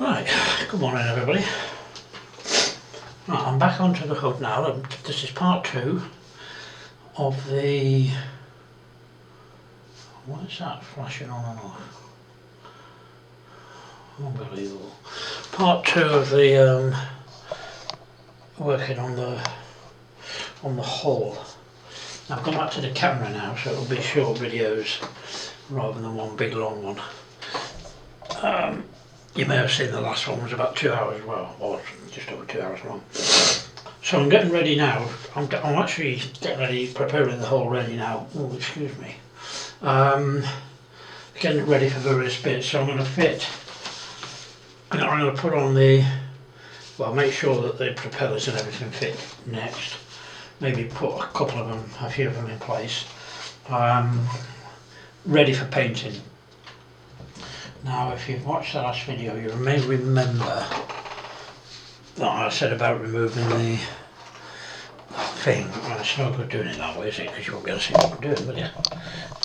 Right, good morning everybody. Right, I'm back onto the hood now. This is part 2 of the... What is that flashing on and off? Unbelievable. Part 2 of the working on the hull. I've gone back to the camera now, so it'll be short videos rather than one big long one. You may have seen the last one was about 2 hours, well, or just over 2 hours long. So I'm getting ready now. I'm actually getting ready, preparing the hull ready now. Oh, excuse me. Getting it ready for various bits. So I'm going to fit. I'm going to put on the. Well, make sure that the propellers and everything fit next. Maybe put a few of them in place. Ready for painting. Now, if you've watched the last video, you may remember that I said about removing the thing. Well, it's no good doing it that way, is it? Because you won't be able to see what I'm doing, will you?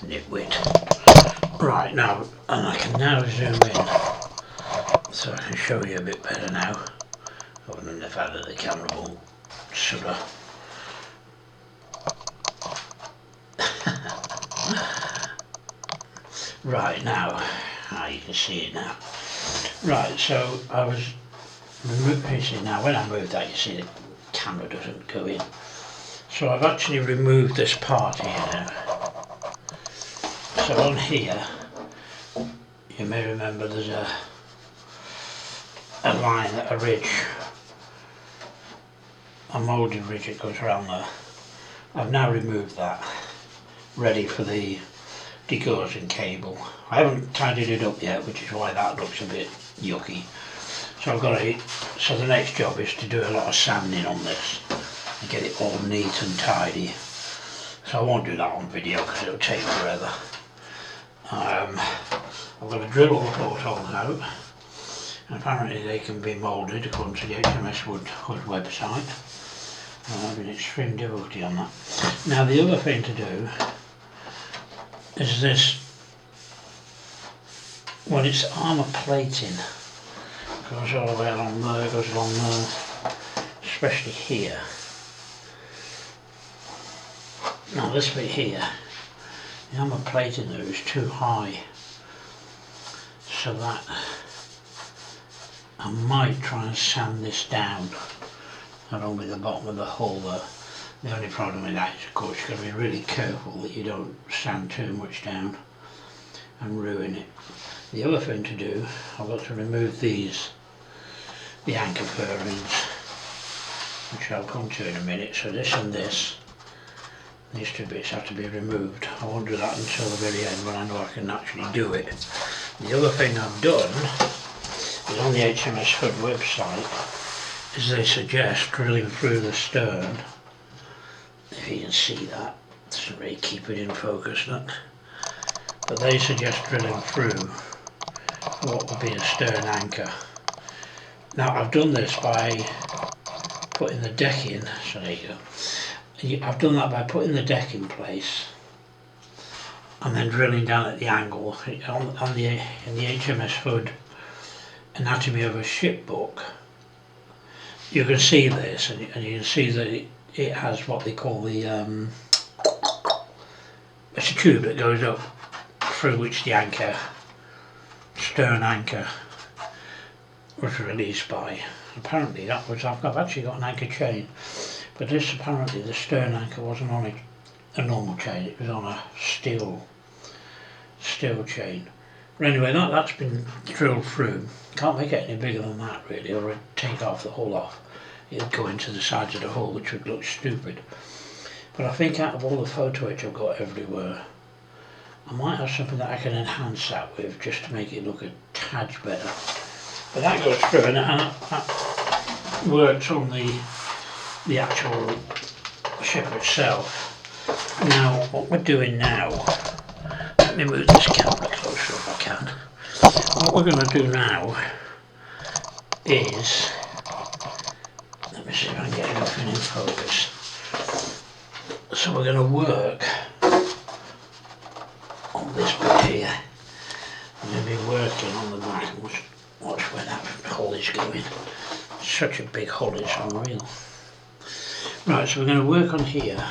Nitwit. Right, now, and I can now zoom in, so I can show you a bit better now, other than the fact that the camera won't sort Right, now, you can see it now. Right, so I was removing, now when I move that, you see the camera doesn't go in. So I've actually removed this part here now. So on here, you may remember there's a line, a ridge, a moulded ridge that goes around there. I've now removed that, ready for the degaussing cable. I haven't tidied it up yet, which is why that looks a bit yucky. So so the next job is to do a lot of sanding on this and get it all neat and tidy. So I won't do that on video because it'll take forever. I'm going to drill all the portholes out, and apparently they can be moulded according to the HMS Hood website. I'm having extreme difficulty on that. Now the other thing to do is this, well, it's armour plating, goes all the way along there, goes along there, especially here. Now this bit here, the armour plating there is too high, so that I might try and sand this down along with the bottom of the hull there. The only problem with that is, of course, you've got to be really careful that you don't sand too much down and ruin it. The other thing to do, I've got to remove the anchor furlings, which I'll come to in a minute. So this and this, these two bits have to be removed. I won't do that until the very end when I know I can actually do it. The other thing I've done is on the HMS Hood website, is they suggest drilling through the stern. If you can see that, it doesn't really keep it in focus, look. But they suggest drilling through what would be a stern anchor. Now I've done this by putting the deck in, so there you go. I've done that by putting the deck in place and then drilling down at the angle. In the HMS Hood Anatomy of a Ship book, you can see this, and you can see that it has what they call the it's a tube that goes up through which the anchor, stern anchor, was released by. Apparently that was, I've actually got an anchor chain, but this, apparently the stern anchor wasn't on a normal chain, it was on a steel chain. But anyway, that's been drilled through. Can't make it any bigger than that really, or it'd take half the hull off. It'd go into the sides of the hull, which would look stupid. But I think out of all the photo-etch I've got everywhere, I might have something that I can enhance that with, just to make it look a tad better. But that goes through, and that works on the actual ship itself. Now, what we're doing now, let me move this camera closer if I can. What we're going to do now is, let me see if I can get anything in focus. So we're going to work on this bit here. I'm going to be working on the back. Watch where that hull is going. Such a big hull, it's unreal. Right, so we're going to work on here.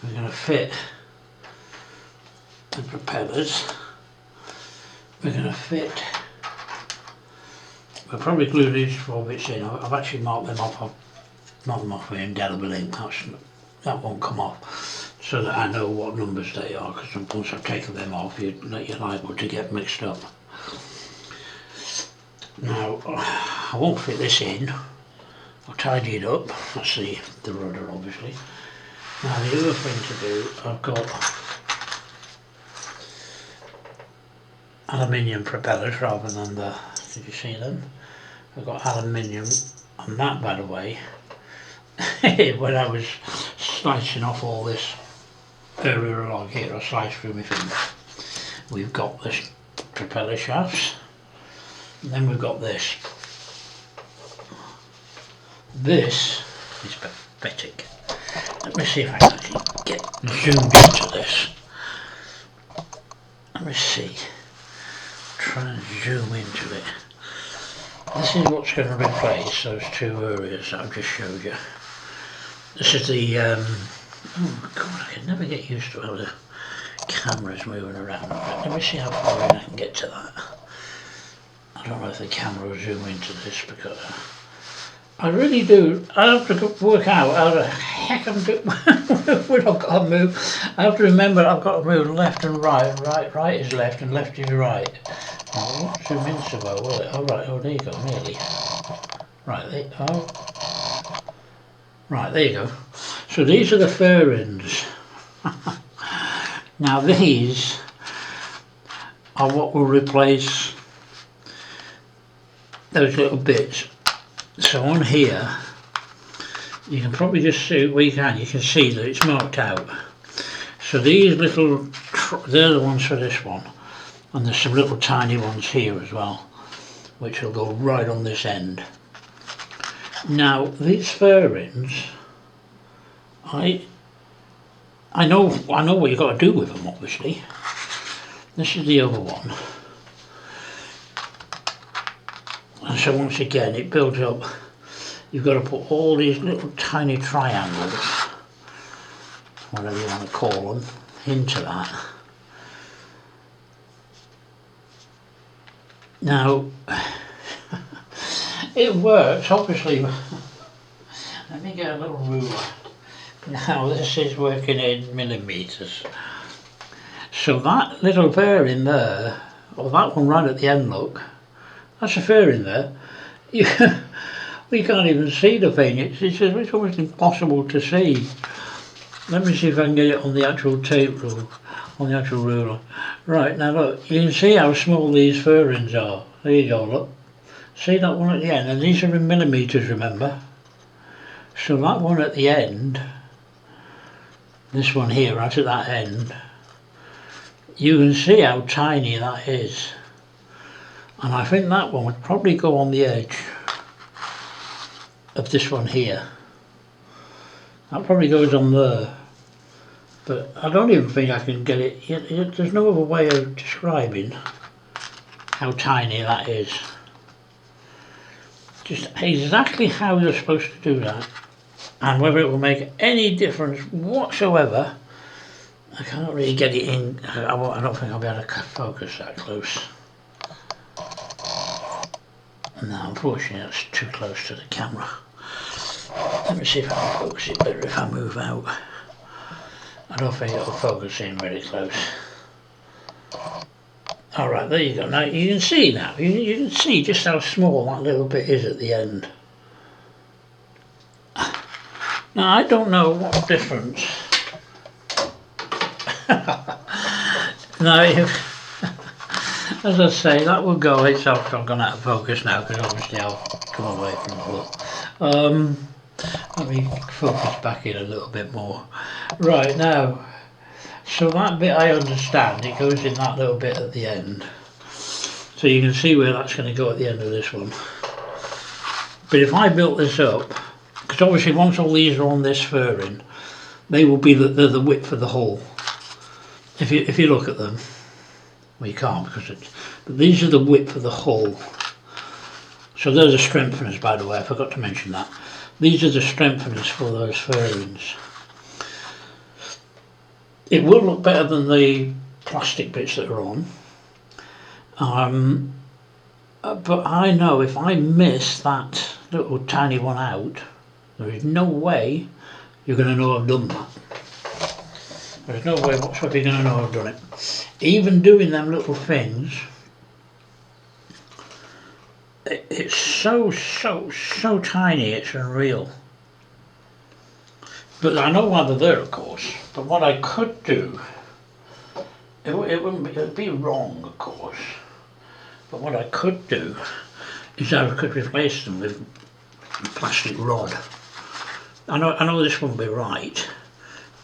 We're going to fit the propellers. We're going to fit. We'll probably glue these 4 bits in. I've actually marked them off. I've marked them off with indelible ink. That won't come off, so that I know what numbers they are. Because once I've taken them off, you're liable to get mixed up. Now, I won't fit this in. I'll tidy it up. That's the rudder, obviously. Now, the other thing to do, I've got aluminium propellers rather than the. Did you see them? I've got aluminium on that, by the way. When I was slicing off all this area along here, I sliced through my finger. We've got this propeller shafts, and then we've got this. This is pathetic. Let me see if I can actually get zoomed into this. Let me see. Try and zoom into it. This is what's going to replace those 2 areas that I've just showed you. This is the, oh god, I can never get used to how the camera's moving around. Let me see how far in I can get to that. I don't know if the camera will zoom into this because I really do. I have to work out how the heck I'm doing when I've got to move. I have to remember I've got to move left and right. Right is left and left is right. Now, I won't zoom in so well, will it? Oh right, oh there you go, nearly. Right, right, there you go. So these are the fairings. Now these are what will replace those little bits. So on here, you can probably just see, well you can see that it's marked out. So these little, they're the ones for this one. And there's some little tiny ones here as well, which will go right on this end. Now these fairings, I know what you've got to do with them, obviously. This is the other one. And so once again it builds up. You've got to put all these little tiny triangles, whatever you want to call them, into that. Now, it works, obviously. Let me get a little ruler. Now this is working in millimetres. So that little fairing there, or that one right at the end, look, that's a fairing there. We can't even see the thing, it's almost impossible to see. Let me see if I can get it on the actual tape rule, on the actual ruler. Right, now look, you can see how small these fairings are. There you go, look. See that one at the end, and these are in millimetres, remember. So that one at the end, this one here, right at that end, you can see how tiny that is. And I think that one would probably go on the edge of this one here. That probably goes on there. But I don't even think I can get it, there's no other way of describing how tiny that is. Just exactly how you're supposed to do that. And whether it will make any difference whatsoever, I can't really get it in. I don't think I'll be able to focus that close. No, unfortunately that's too close to the camera. Let me see if I can focus it better if I move out. I don't think it'll focus in very close. Alright, there you go. Now you can see now. You can see just how small that little bit is at the end. Now I don't know what difference. Now, as I say, that will go. It's I've gone out of focus now because obviously I'll come away from the look. Let me focus back in a little bit more. Right now, so that bit I understand, it goes in that little bit at the end. So you can see where that's going to go at the end of this one. But if I built this up, because obviously once all these are on this fairing, they will be the width of the hull. If you look at them, well you can't because but these are the width of the hull. So they're the strengtheners, by the way, I forgot to mention that. These are the strengtheners for those fairings. It will look better than the plastic bits that are on. But I know if I miss that little tiny one out, there is no way you're going to know I've done that. There's no way whatsoever you're going to know I've done it. Even doing them little things, it's so tiny, it's unreal. But I know why they're there, of course. But what I could do, it would be wrong, of course. But what I could do is I could replace them with plastic rod. I know this wouldn't be right,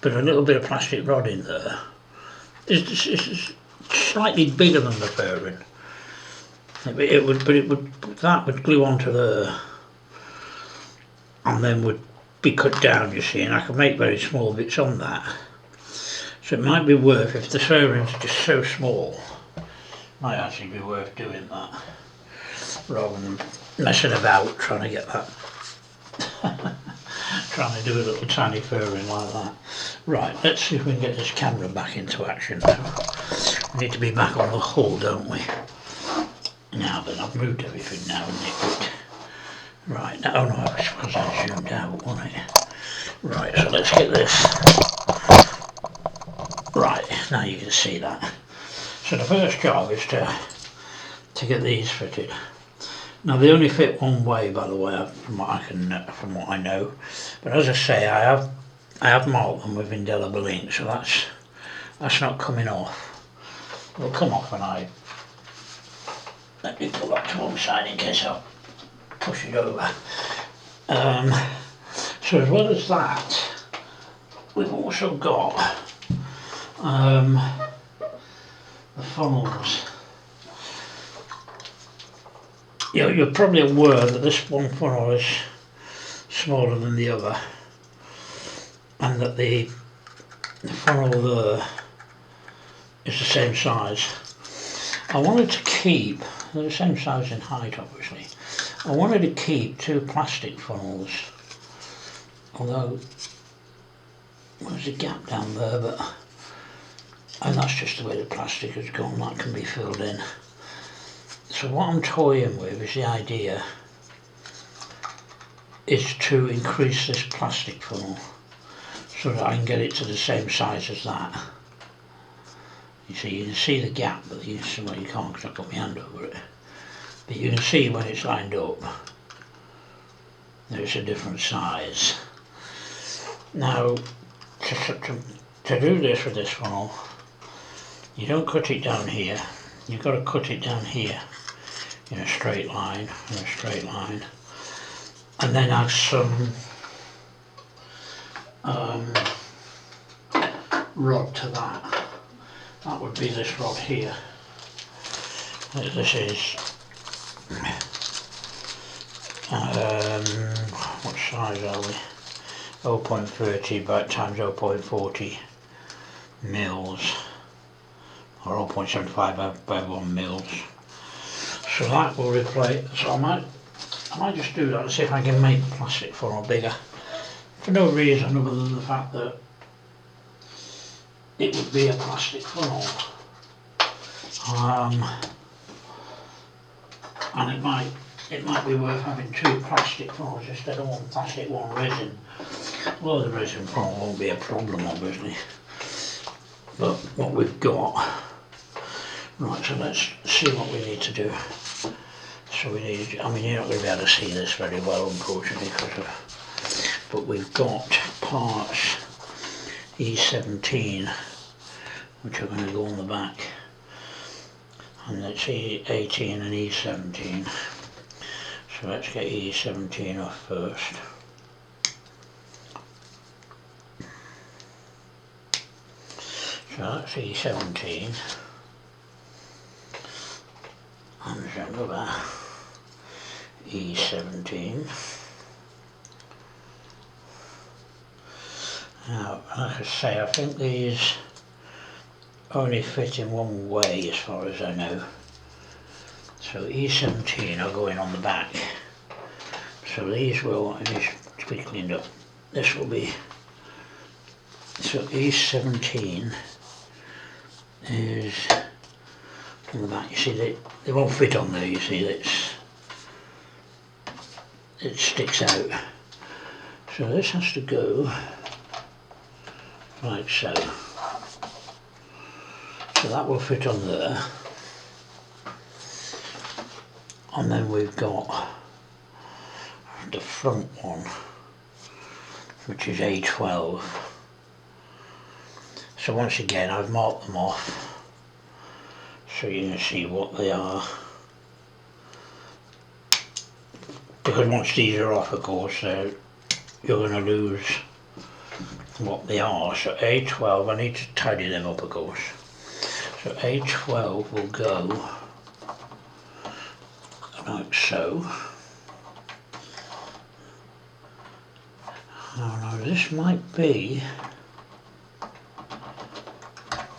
but a little bit of plastic rod in there is slightly bigger than the fairing. That would glue onto there, and then would be cut down, you see, and I could make very small bits on that. So it might be worth, if the fairing's just so small, might actually be worth doing that, rather than messing about trying to get that, trying to do a little tiny fairing like that. Right, let's see if we can get this camera back into action now. We need to be back on the hull, don't we? Now then, I've moved everything now, Nick. Right, now, oh no, I suppose I zoomed out, wasn't it? Right, so let's get this. Right, now you can see that. So the first job is to get these fitted. Now they only fit one way, by the way, from what I know. But as I say, I have marked them with indelible ink, so that's not coming off. It'll come off when I let me pull that to one side in case I push it over. So as well as that, we've also got the funnels. You're probably aware that this one funnel is smaller than the other, and that the funnel there is the same size. I wanted to keep, they're the same size in height obviously, I wanted to keep two plastic funnels, although there's a gap down there, but and that's just the way the plastic has gone, that can be filled in. So what I'm toying with is the idea is to increase this plastic funnel so that I can get it to the same size as that. You can see the gap, but you can't because I've got my hand over it. But you can see when it's lined up that it's a different size. Now, to do this with this funnel, you don't cut it down here, you've got to cut it down here in a straight line, and then add some rod to that. That would be this rod here. This is what size are we? 0.30 by times 0.40 mils, or 0.75 by 1 mils. So that will replace. So I might just do that and see if I can make the plastic funnel bigger, for no reason other than the fact that it would be a plastic funnel, and it might be worth having two plastic funnels instead of one plastic, one resin. Well, the resin funnel won't be a problem obviously, but what we've got. Right, so let's see what we need to do. So we need, I mean, you're not going to be able to see this very well unfortunately, but we've got parts E17 which are going to go on the back, and let's see E18 and E17. So let's get E17 off first. So that's E17. And remember E17. Now, like I say, I think these only fit in one way as far as I know. So So E17 are going on the back. So these will, it needs to be cleaned up. This will be, so E17 is on the back. You see, they won't fit on there, you see, it sticks out. So this has to go like so. So that will fit on there. And then we've got the front one, which is A12. So once again, I've marked them off so you can see what they are. Because once these are off, of course, you're going to lose what they are. So A12, I need to tidy them up, of course. So A12 will go like so. Oh no, this might be,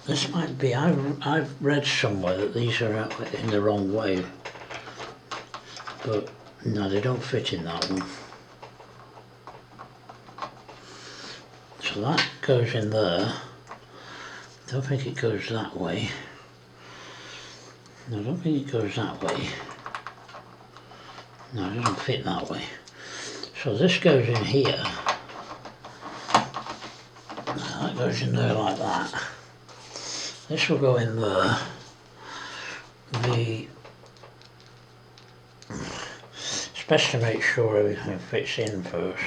I've read somewhere that these are out in the wrong way, but no, they don't fit in that one. So that goes in there. Don't think it goes that way. No, I don't think it goes that way. No, it doesn't fit that way. So this goes in here. That goes in there like that. This will go in there. It's best to make sure everything fits in first.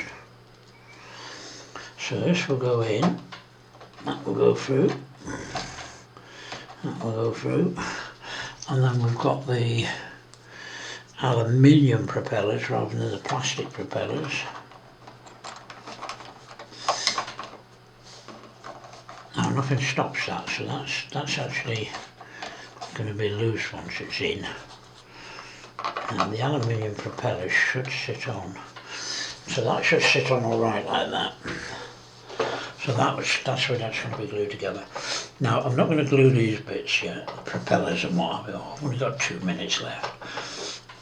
So this will go in. That will go through. That will go through. And then we've got the aluminium propellers rather than the plastic propellers. Now nothing stops that, so that's actually going to be loose once it's in. And the aluminium propellers should sit on. So that should sit on alright like that. So that's where that's going to be glued together. Now I'm not going to glue these bits yet, the propellers and what have you. I've only got 2 minutes left.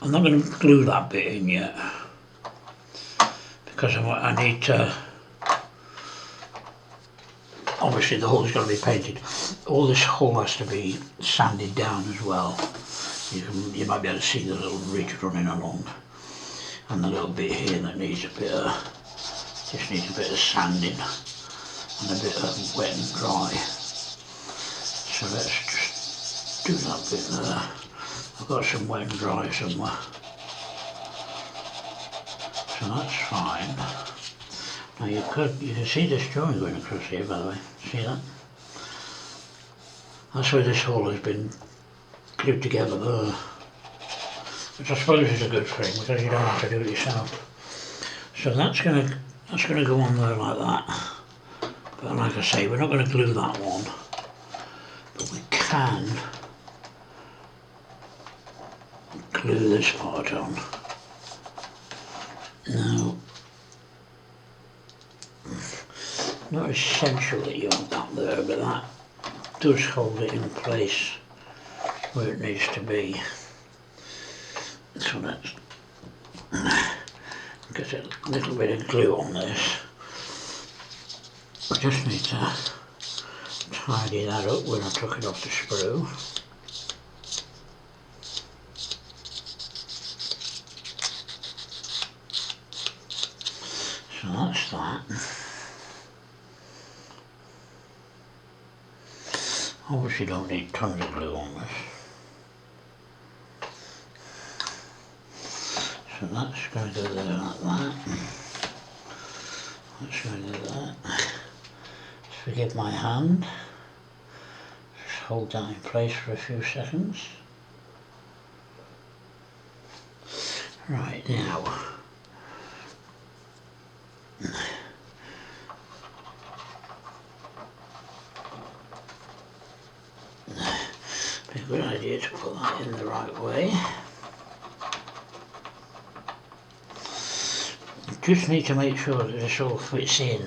I'm not going to glue that bit in yet because I need to, obviously the hull's got to be painted. All this hull has to be sanded down as well. You might be able to see the little ridge running along and the little bit here that needs a bit of, just needs a bit of sanding and a bit of wet and dry. So let's just do that bit there. I've got some wet and dry somewhere. So that's fine. Now you can see this joint going across here, by the way. See that? That's where this hole has been glued together there. Which I suppose is a good thing because you don't have to do it yourself. So that's gonna go on there like that. But like I say, we're not going to glue that one. But we can glue this part on. Now, not essential that you have that there, but that does hold it in place where it needs to be. So let's get a little bit of glue on this. I just need to tidy that up when I took it off the sprue. So that's that. Obviously don't need tons of glue on this. So that's going to go there like that. That's going to do that. Just forgive my hand. Just hold that in place for a few seconds. Right, now. Be a good idea to put that in the right way. Just need to make sure that this all fits in.